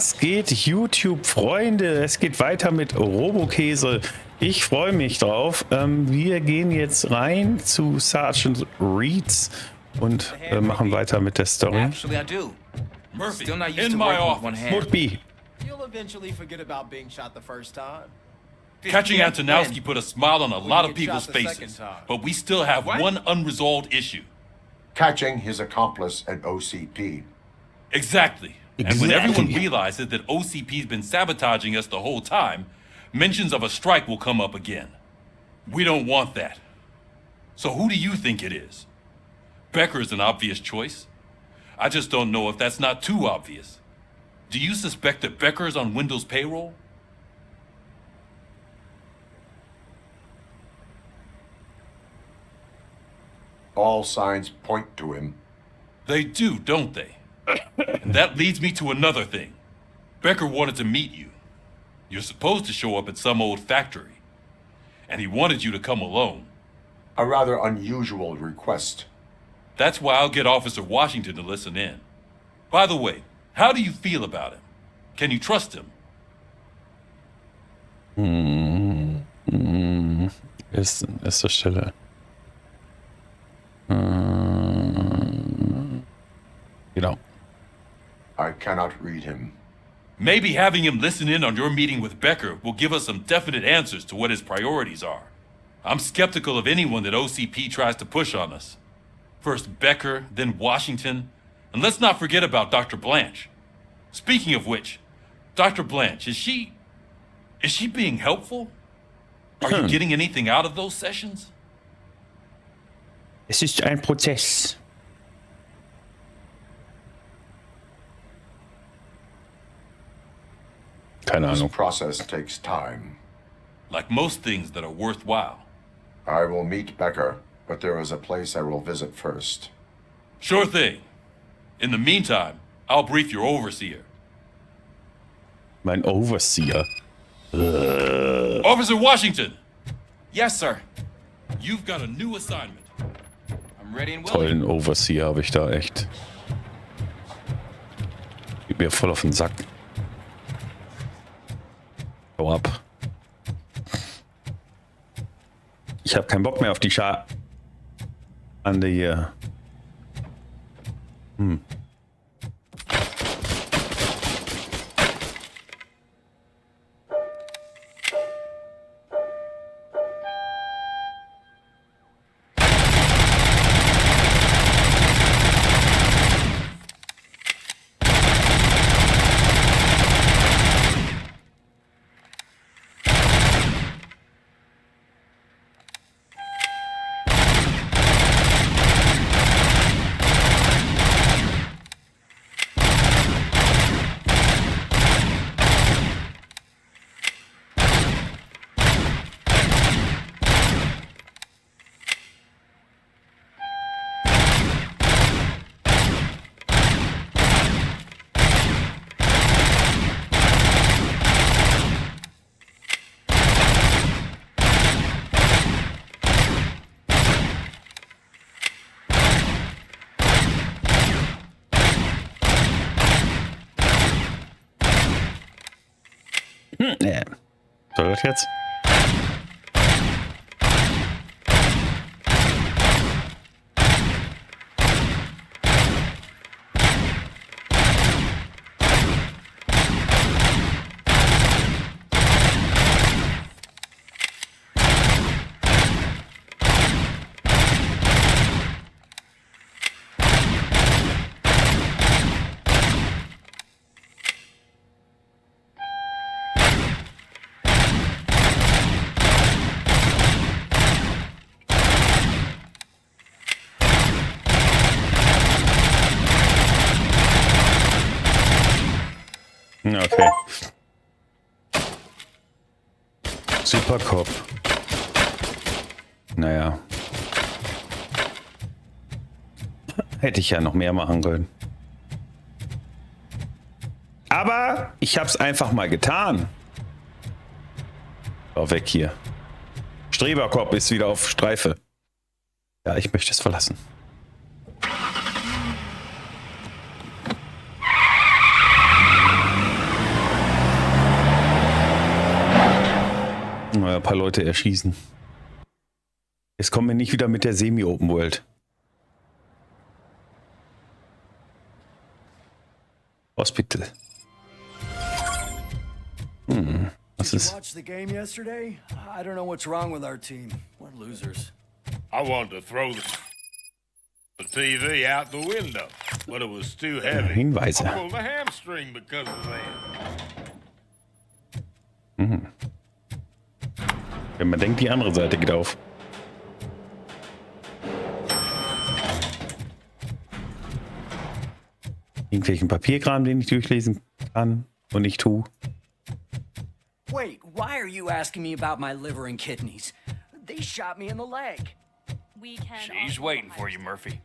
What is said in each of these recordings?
Was geht, YouTube-Freunde? Es geht weiter mit Robokäse. Ich freue mich drauf. Wir gehen jetzt rein zu Sergeant Reeds und machen weiter mit der Story. Murphy, in my office. Murphy. You'll eventually forget about being shot the first time. Catching Antonowski put a smile on a lot of people's faces, but we still have one unresolved issue. Catching his accomplice at OCP. Exactly. And when everyone realizes that OCP's been sabotaging us the whole time, mentions of a strike will come up again. We don't want that. So who do you think it is? Becker is an obvious choice. I just don't know if that's not too obvious. Do you suspect that Becker is on Windows payroll? All signs point to him. They do, don't they? And that leads me to another thing. Becker wanted to meet you. You're supposed to show up at some old factory. And he wanted you to come alone. A rather unusual request. That's why I'll get Officer Washington to listen in. By the way, how do you feel about him? Can you trust him? Erster Stelle. Genau. I cannot read him. Maybe having him listen in on your meeting with Becker will give us some definite answers to what his priorities are. I'm skeptical of anyone that OCP tries to push on us. First Becker, then Washington, and let's not forget about Dr. Blanche. Speaking of which, Dr. Blanche, is she being helpful? Are you getting anything out of those sessions? Es ist ein Prozess. Keine This Ahnung. process takes time. Like most things that are worthwhile. I will meet Becker, but there is a place I will visit first. Sure thing. In the meantime, I'll brief your overseer. Mein Overseer. Officer Washington, Yes, sir. you've got a new assignment. I'm ready and willing. Tollen Overseer habe ich da echt. Geht mir voll auf den Sack. Hau ab. Ich habe keinen Bock mehr auf die Ande hier. Soll das jetzt? Okay. Supercop. Naja. Hätte ich ja noch mehr machen können. Aber ich hab's einfach mal getan. So, weg hier. Streberkopf ist wieder auf Streife. Ja, ich möchte es verlassen. Naja, ein paar Leute erschießen. Jetzt kommen wir nicht wieder mit der Semi-Open World. Hospital. Was ist? Watch the game yesterday? I don't know what's wrong with our team. We're losers. I wanted to throw the TV out the window, but it was too heavy. Hinweise. I pulled a hamstring because of that. Wenn man denkt, die andere Seite geht auf. Irgendwelchen Papierkram, den ich durchlesen kann und nicht tue. Wait, why are you asking me about my liver and kidneys? They shot me in the leg. She's waiting for you, Murphy.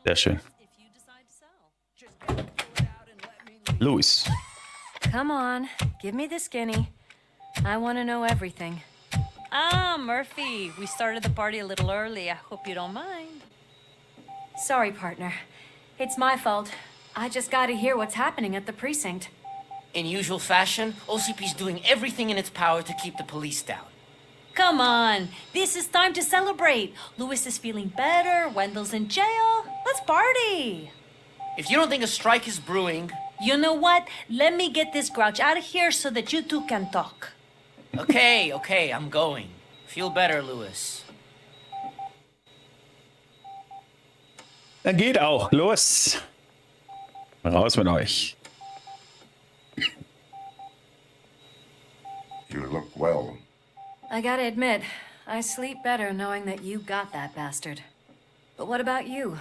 Sehr schön. Louis. Come on, give me the skinny. I want to know everything. Ah, Murphy, we started the party a little early. I hope you don't mind. Sorry, partner. It's my fault. I just gotta hear what's happening at the precinct. In usual fashion, OCP's doing everything in its power to keep the police down. Come on, this is time to celebrate. Louis is feeling better, Wendell's in jail. Let's party. If you don't think a strike is brewing... You know what? Let me get this grouch out of here so that you two can talk. Okay, I'm going. Feel better, Louis. Dann geht auch. Los. Raus mit euch. You look well. I gotta admit, I sleep better knowing that you got that bastard. But what about you?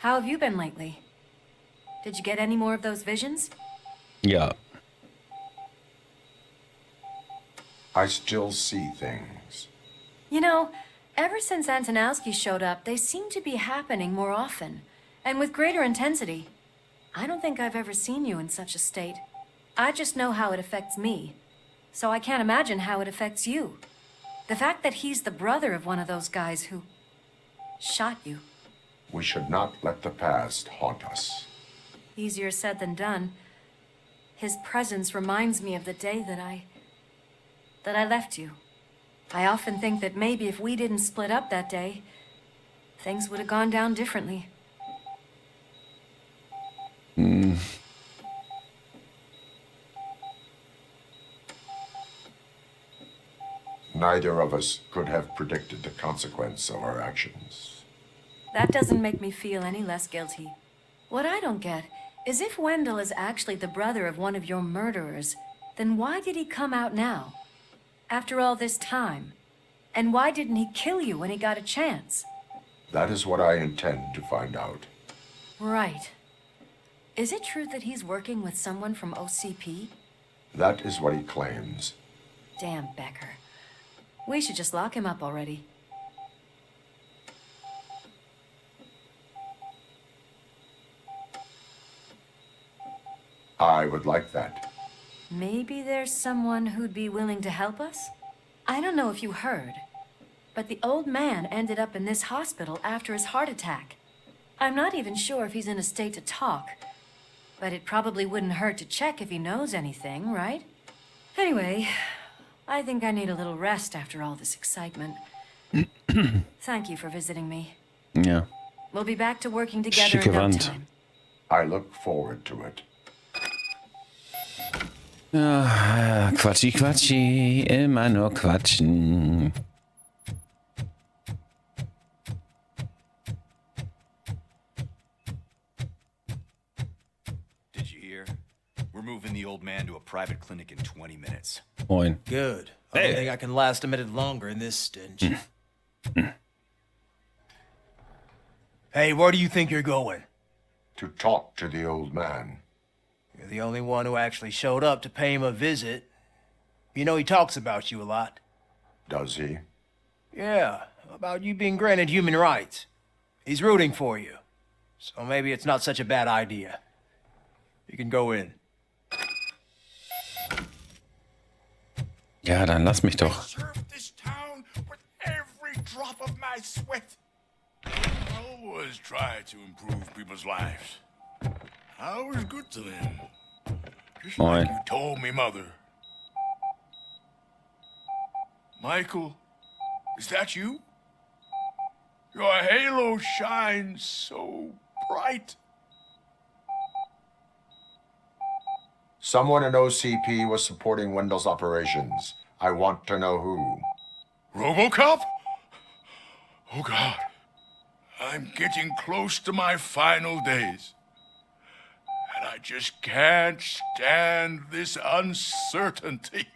How have you been lately? Did you get any more of those visions? Ja. I still see things. You know, ever since Antonowski showed up, they seem to be happening more often, and with greater intensity. I don't think I've ever seen you in such a state. I just know how it affects me, so I can't imagine how it affects you. The fact that he's the brother of one of those guys who shot you. We should not let the past haunt us. Easier said than done. His presence reminds me of the day that I left you. I often think that maybe if we didn't split up that day, things would have gone down differently. Neither of us could have predicted the consequence of our actions. That doesn't make me feel any less guilty. What I don't get is if Wendell is actually the brother of one of your murderers, then why did he come out now? After all this time? And why didn't he kill you when he got a chance? That is what I intend to find out. Right. Is it true that he's working with someone from OCP? That is what he claims. Damn Becker. We should just lock him up already. I would like that. Maybe there's someone who'd be willing to help us? I don't know if you heard, but the old man ended up in this hospital after his heart attack. I'm not even sure if he's in a state to talk, but it probably wouldn't hurt to check if he knows anything, right? Anyway, I think I need a little rest after all this excitement. Thank you for visiting me. Ja. We'll be back to working together Schicke in no Wand. time. I look forward to it. Ah, Quatschi, Quatschi. Immer nur quatschen. Did you hear? We're moving the old man to a private clinic in 20 minutes. Moin. Good. I don't think I can last a minute longer in this stench. Hey, where do you think you're going? To talk to the old man. You're the only one who actually showed up to pay him a visit. You know, he talks about you a lot. Does he? Yeah, about you being granted human rights. He's rooting for you. So maybe it's not such a bad idea. You can go in. Ja, dann lass mich doch. Served this town with every drop of my sweat. I always try to improve people's lives. I was good to them. Just Moin. like you told me, Mother. Michael, is that you? Your halo shines so bright. Someone in OCP was supporting Wendell's operations. I want to know who. Robocop? Oh God. I'm getting close to my final days. And I just can't stand this uncertainty.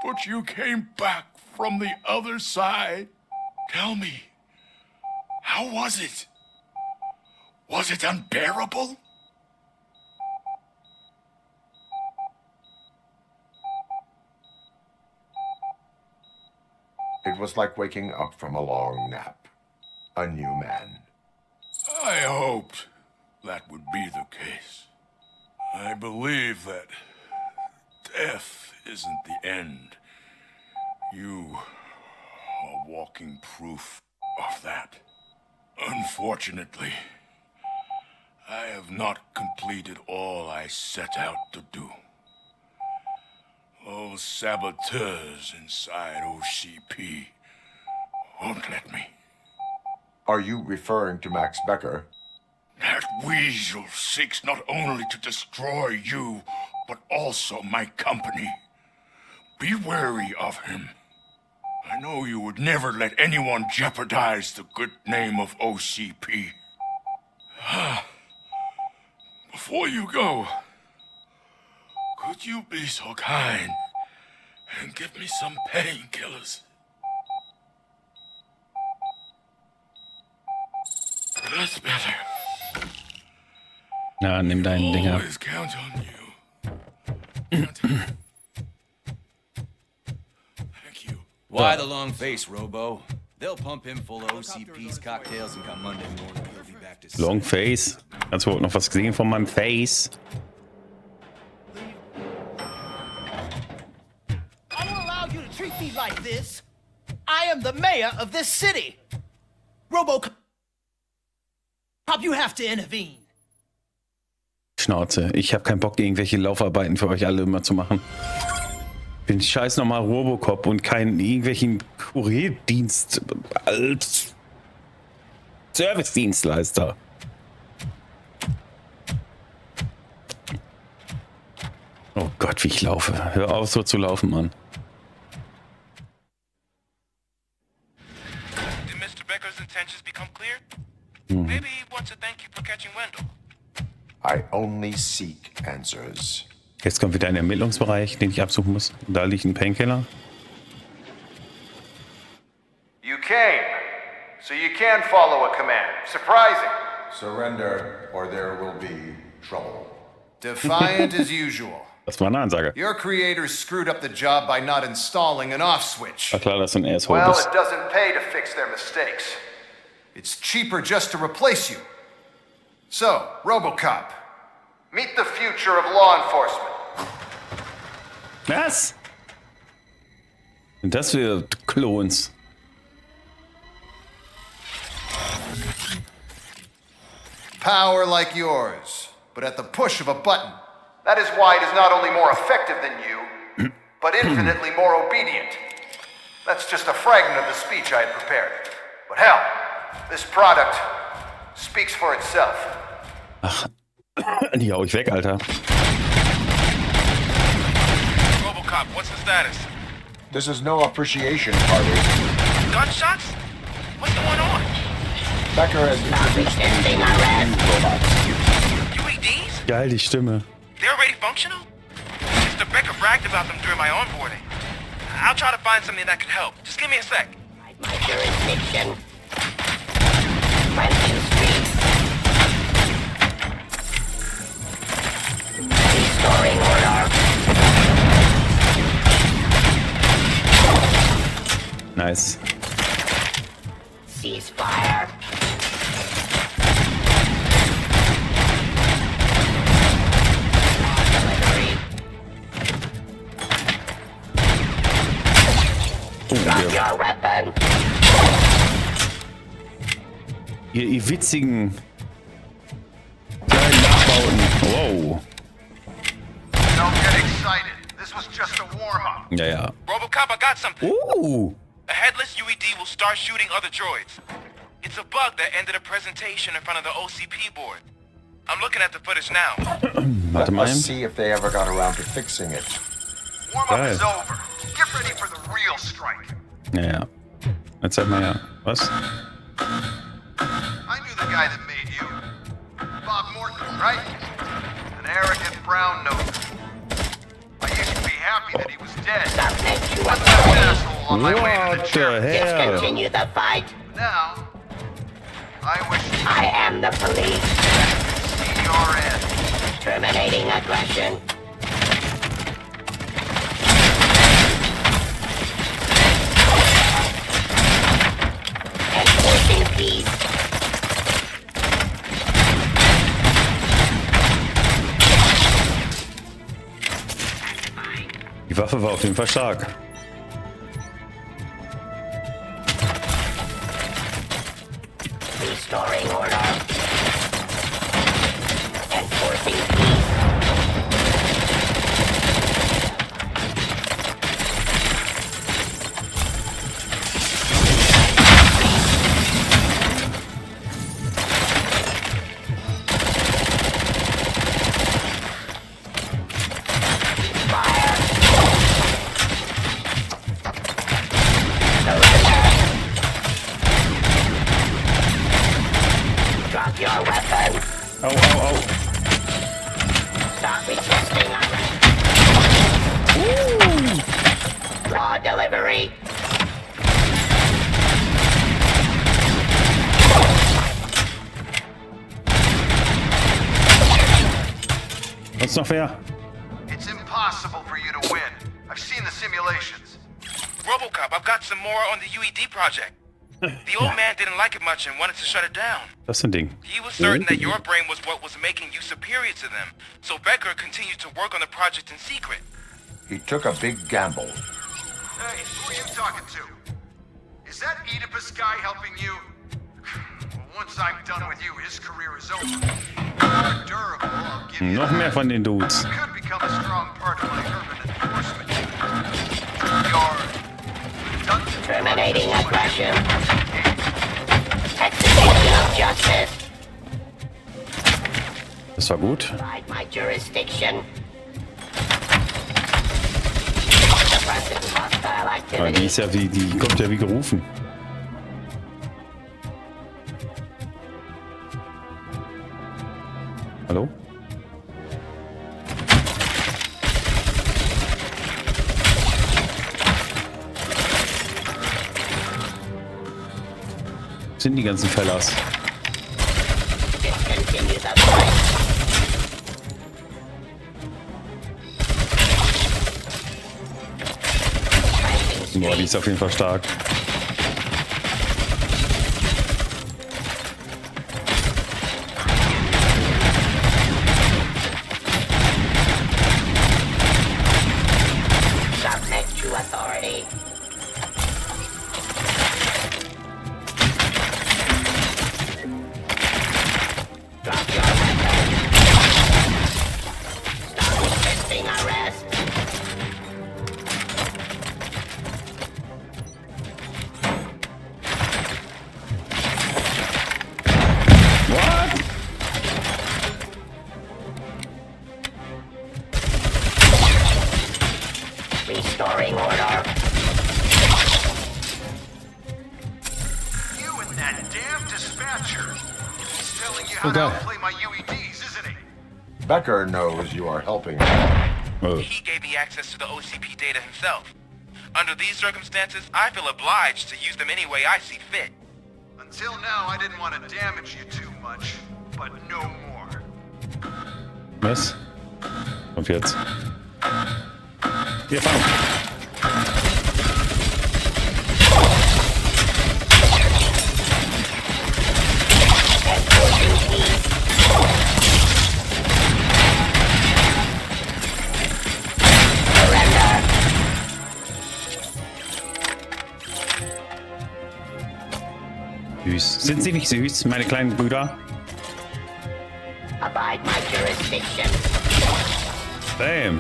But you came back from the other side. Tell me, how was it? Was it unbearable? It was like waking up from a long nap. A new man. I hoped that would be the case. I believe that death isn't the end. You are walking proof of that. Unfortunately, I have not completed all I set out to do. Those saboteurs inside OCP won't let me. Are you referring to Max Becker? That weasel seeks not only to destroy you, but also my company. Be wary of him. I know you would never let anyone jeopardize the good name of OCP. Before you go, could you be so kind and give me some painkillers? That's better. Na, nimm deinen Dinger. Always count on you. Thank you. Why the long face, Robo? They'll pump him full of OCP's cocktails and come Monday morning he'll be back to Long Face. Hast du überhaupt noch was gesehen von meinem Face? I don't allow you to treat me like this. I am the mayor of this city. Robocop, you have to intervene. Schnauze. Ich habe keinen Bock, irgendwelche Laufarbeiten für euch alle immer zu machen. Bin scheiß nochmal Robocop und keinen irgendwelchen Kurierdienst als Servicedienstleister. Oh Gott, wie ich laufe. Hör auf, so zu laufen, Mann. Did Mr. Becker's intentions become clear? Maybe he wants to thank you for catching Wendell. I only seek answers. Jetzt kommt wieder ein Ermittlungsbereich, den ich absuchen muss. Da liegt ein Painkiller. You came, so you can follow a command. Surprising. Surrender, or there will be trouble. Defiant as usual. Das war eine Ansage. Your creators screwed up the job by not installing an off switch. War klar, dass du ein Asshole Well, bist. it doesn't pay to fix their mistakes. It's cheaper just to replace you. So, Robocop, meet the future of law enforcement. Was? Und das für Klons. Power like yours, but at the push of a button. That is why it is not only more effective than you, but infinitely more obedient. That's just a fragment of the speech I had prepared. But hell, this product speaks for itself. Ach, die hau ich weg, Alter. Robocop, what's the status? This is no appreciation party. Gunshots? What's going on? Becker has introduced robots. UEDs? Geil, die Stimme. They're already functional? Mr. Becker bragged about them during my onboarding. I'll try to find something that could help. Just give me a sec. My jurisdiction. Franklin Street. Restoring order. Nice. Ceasefire. Drop your weapon. Ihr witzigen kleinen Nachbauten. Wow. Don't get excited. This this was just a warm-up. Ja, ja. Robocop, I got something. A headless UED will start shooting other droids. It's a bug that ended a presentation in front of the OCP board. I'm looking at the footage now. Warte mal. Let's see if they ever got around to fixing it. Warm-up is over. Get ready for the real strike. Ja, ja. Jetzt zeig mal her. Was? I knew the guy that made you. Bob Morton, right? An arrogant brown noser. I used to be happy that he was dead. Put that asshole on my way to the church. Let's continue the fight. Now, I wish I am the police. see your end. Terminating aggression. Enforcing peace. Die Waffe war auf jeden Fall stark. Restoring order. Enforcing peace. Drop your weapon. Au, au, au. Stop resisting. Raw delivery. Sonst noch wer? It's impossible for you to win. I've seen the simulations. Robocop, I've got some more on the UED project. The old man didn't like it much and wanted to shut it down. Das ist ein Ding. He was certain that your brain was what was making you superior to them, so Becker continued to work on the project in secret. He took a big gamble. Hey, who are you talking to? Is that Oedipus guy helping you? Well, once I'm done with you, his career is over. More durable, I'll give you Noch mehr von den Dudes. that. Could become a strong part of my urban enforcement. You're done. Terminating aggression. Execution of justice. Das war gut. Provide my jurisdiction. Suppressing hostile Aber activity. die ist ja wie, die kommt ja wie gerufen. Hallo? Wo sind die ganzen Fellas? Discontinue the fight. Boah, die ist auf jeden Fall stark. Submit to authority. Drop your weapon. Stop resisting arrest. What? Restoring order. You and that damn dispatcher. He's telling you how Okay. to play my UEDs, isn't he? Becker knows you are helping him. Oh. He gave me access to the OCP data himself. Under these circumstances, I feel obliged to use them any way I see fit. Until now, I didn't want to damage you too much, but no more. Was? Und jetzt? Wir fahren. Enforcing peace. Surrender. Süß. Sind sie nicht süß, meine kleinen Brüder? Abide my jurisdiction. Bam.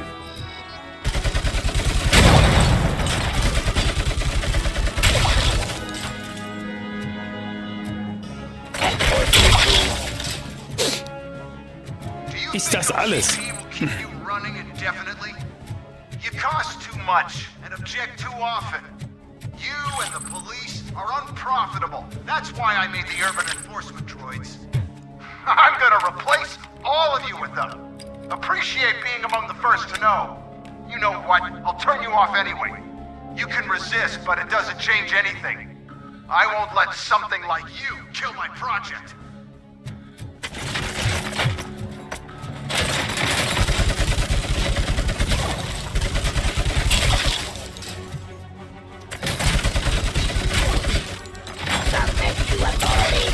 Ist das alles? You cost too much and object too often. You and the police are unprofitable. That's why I made the urban enforcement droids. I'm gonna replace all of you with them. Appreciate being among the first to know. You know what? I'll turn you off anyway. You can resist, but it doesn't change anything. I won't let something like you kill my project. Submit to authority.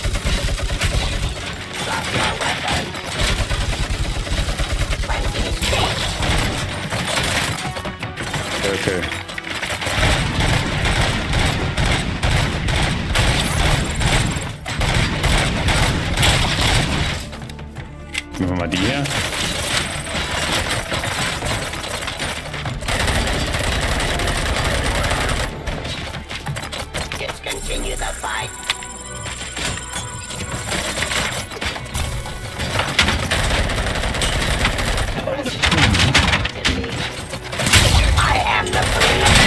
Drop your weapon. Cleansing streets. Okay. Nehmen wir mal die hier. Discontinue the fight. I am the police.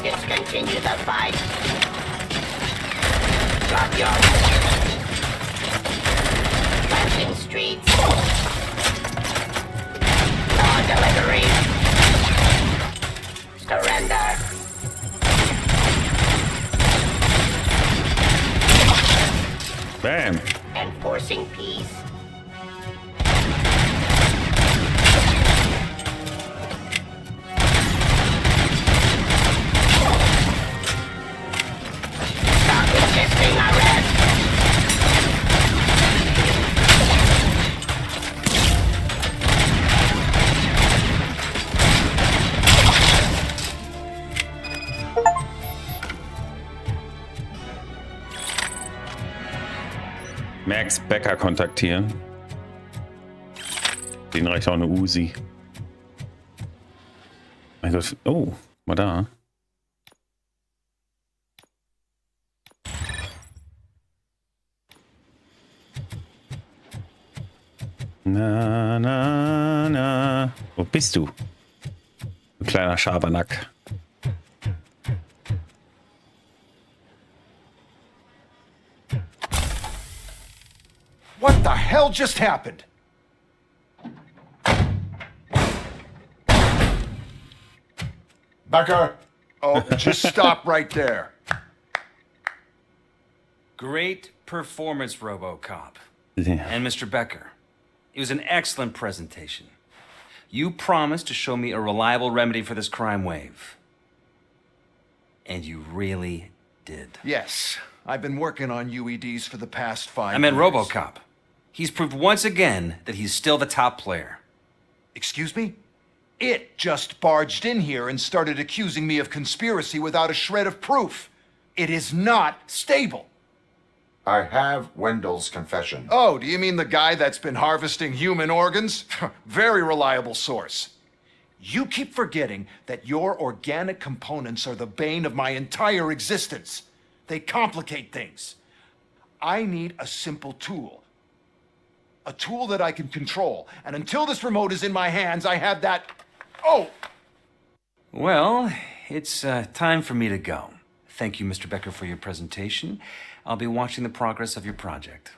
Discontinue the fight. Drop your cleansing streets. Law delivery. Surrender. Bam. Enforcing peace. Stop resisting arrest. Max Becker kontaktieren. Den reicht auch eine Uzi. Mein Gott. Oh, mal da. Na, na, na. Wo bist du? Du kleiner Schabernack. What the hell just happened? Becker! Oh, just stop right there. Great performance, Robocop. Yeah. And Mr. Becker. It was an excellent presentation. You promised to show me a reliable remedy for this crime wave. And you really did. Yes, I've been working on UEDs for the past 5 I meant years. Robocop. He's proved once again that he's still the top player. Excuse me? It just barged in here and started accusing me of conspiracy without a shred of proof. It is not stable. I have Wendell's confession. Oh, do you mean the guy that's been harvesting human organs? Very reliable source. You keep forgetting that your organic components are the bane of my entire existence. They complicate things. I need a simple tool. A tool that I can control. And until this remote is in my hands, I have that... Oh! Well, it's time for me to go. Thank you, Mr. Becker, for your presentation. I'll be watching the progress of your project.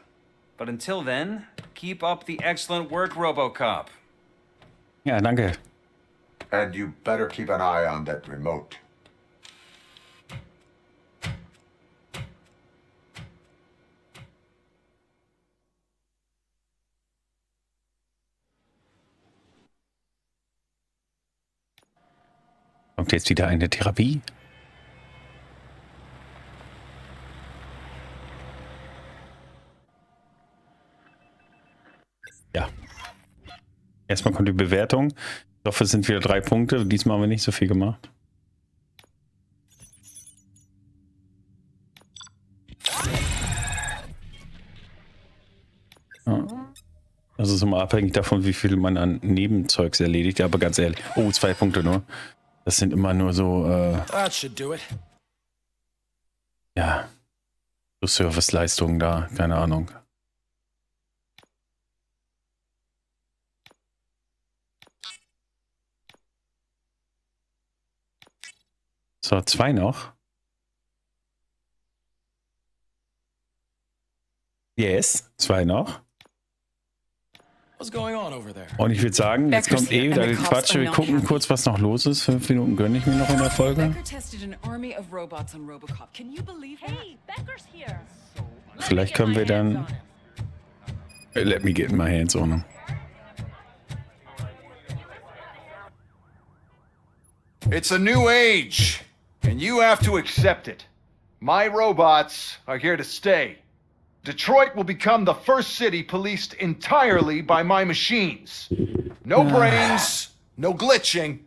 But until then, keep up the excellent work, Robocop. Ja, danke. And you better keep an eye on that remote. Kommt jetzt wieder eine Therapie? Ja. Erstmal kommt die Bewertung. Ich hoffe, es sind wieder 3 Punkte. Diesmal haben wir nicht so viel gemacht. Ja. Das ist immer abhängig davon, wie viel man an Nebenzeugs erledigt. Aber ganz ehrlich, oh, 2 Punkte nur. Das sind immer nur so, That should do it. ja, so Serviceleistungen da, keine Ahnung. So, 2 noch. Yes, 2 noch. Und ich würde sagen, jetzt kommt eh wieder Gequatsche. Wir gucken kurz, was noch los ist. 5 Minuten gönne ich mir noch in der Folge. Vielleicht können wir dann... Let me get my hands on him. It's a new age, and you have to accept it. My robots are here to stay. Detroit will become the first city policed entirely by my machines. No brains, no glitching,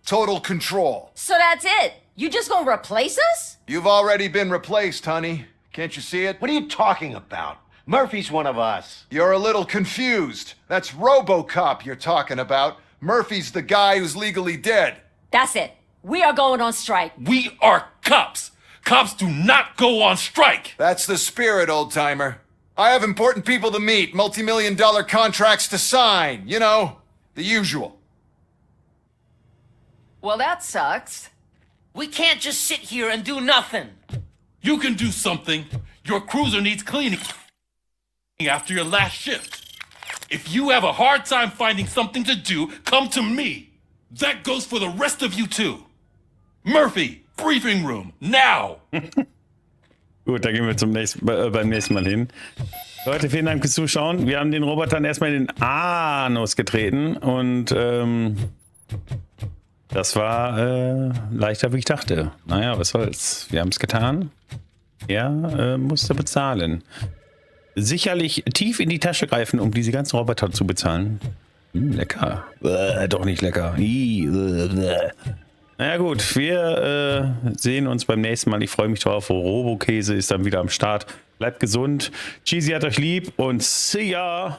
total control. So that's it? You just gonna replace us? You've already been replaced, honey. Can't you see it? What are you talking about? Murphy's one of us. You're a little confused. That's Robocop you're talking about. Murphy's the guy who's legally dead. That's it. We are going on strike. We are cops. Cops do not go on strike. That's the spirit, old-timer. I have important people to meet, multi-million-dollar contracts to sign. You know, the usual. Well, that sucks. We can't just sit here and do nothing. You can do something. Your cruiser needs cleaning after your last shift. If you have a hard time finding something to do, come to me. That goes for the rest of you too. Murphy, briefing room, now. Gut, da gehen wir beim nächsten Mal hin. Leute, vielen Dank fürs Zuschauen. Wir haben den Robotern erstmal in den Anus getreten und das war leichter, wie ich dachte. Naja, was soll's. Wir haben es getan. Er musste bezahlen. Sicherlich tief in die Tasche greifen, um diese ganzen Roboter zu bezahlen. Lecker. Doch nicht lecker. Naja gut, wir sehen uns beim nächsten Mal. Ich freue mich drauf. Robokäse ist dann wieder am Start. Bleibt gesund. Cheesy hat euch lieb und see ya.